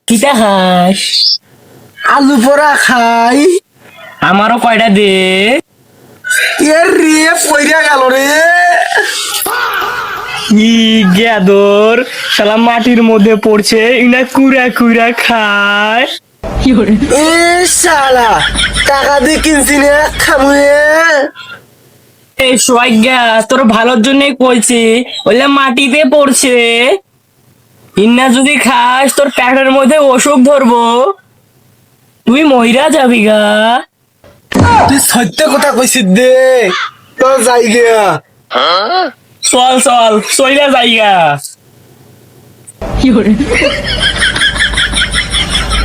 কিটা হাস আলু পোড়া খাই। আমারও কয়টা দে। এর রে পইরা গেল রে। ই গেদর শালা মাটির মধ্যে পড়ছে ইনা কুড়া কুড়া খায়। এ শালা টাকা দিয়ে কিনছি না খামুয়ে। এই সোয়াইগা তোর ভালোর জন্যই কইছি, ওইলা মাটিতে পড়ছে, ইন্না যদি খাস তোর পেটের মধ্যে অসুখ ধরবো, তুই মহিরা যাবি গা। তুই সত্য কথা কইছিস দে তো যাই গিয়া। চল চল চইলা যাইগা।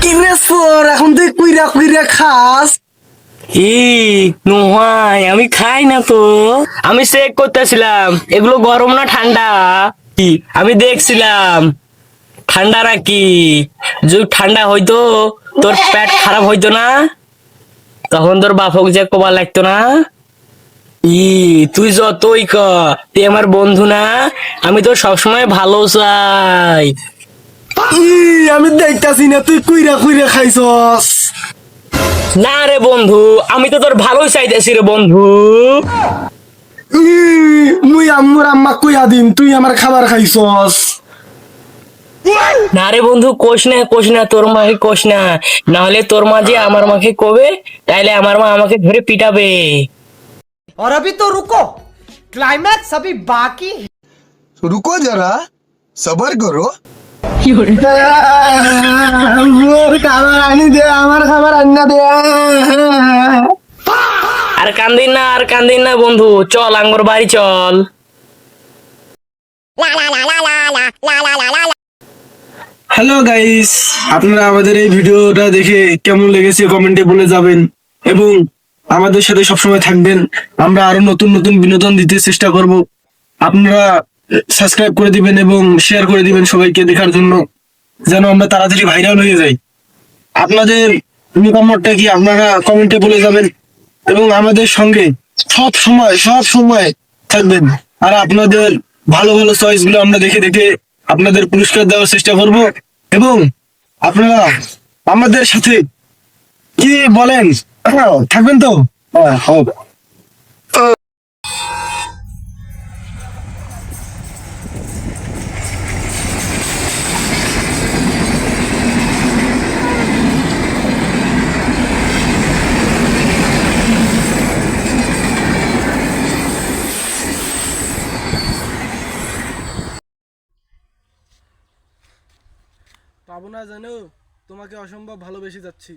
কিরে সর এখন তুই কুইরা কুইরা খাস। নহয় আমি খাই না তো, আমি চেক করতেছিলাম এগুলো গরম না ঠান্ডা। কি আমি দেখছিলাম ঠান্ডা নাকি, যদি ঠান্ডা হইতো তোর পেট খারাপ হইতো না, তখন তোর বাপক যে কবা লাগতো না। তুই যতই ক তুই আমার বন্ধু না, আমি তো সবসময় ভালো চাই। আমি দেখতাছি না তুই কুইরা কুইরা খাইছস। না রে বন্ধু, আমি তো তোর ভালোই চাইতেছি রে বন্ধু। মুই আম্মুর আম্মা কইয়া দিন তুই আমার খাবার খাইছস। না রে বন্ধু কোষ না তোর মাকে কোষ না, নাহলে তোর মা যে আমার মাকে কবে, তাইলে আমার মা আমাকে ধরে পিটাবে। और अभी तो रुको, क्लाइमैक्स अभी बाकी है। रुको जरा सबर करो। মোর খাবার আনি দে, আমার খাবার আন্না দে। আর কান্দিন না বন্ধু, চল আঙ্গর বাড়ি চল। হ্যালো গাইস, আপনারা আমাদের এই ভিডিওটা দেখে কেমন লেগেছে কমেন্টে বলে যাবেন এবং আমাদের সাথে সবসময় থাকবেন। আমরা আরো নতুন নতুন বিনোদন দিতে চেষ্টা করব। আপনারা সাবস্ক্রাইব করে দিবেন এবং শেয়ার করে দিবেন সবাইকে দেখার জন্য, যেন আমরা তাড়াতাড়ি ভাইরাল হয়ে যাই। আপনাদের মতামতটা কি আপনারা কমেন্টে বলে যাবেন এবং আমাদের সঙ্গে সব সময় থাকবেন। আর আপনাদের ভালো ভালো চয়েস গুলো আমরা দেখে দেখে আপনাদের পুরস্কার দেওয়ার চেষ্টা করব এবং আপনারা আমাদের সাথে কি বলেন থাকবেন তো। হোক। পাবো না জানো, তোমাকে অসম্ভব ভালোবেসে যাচ্ছি।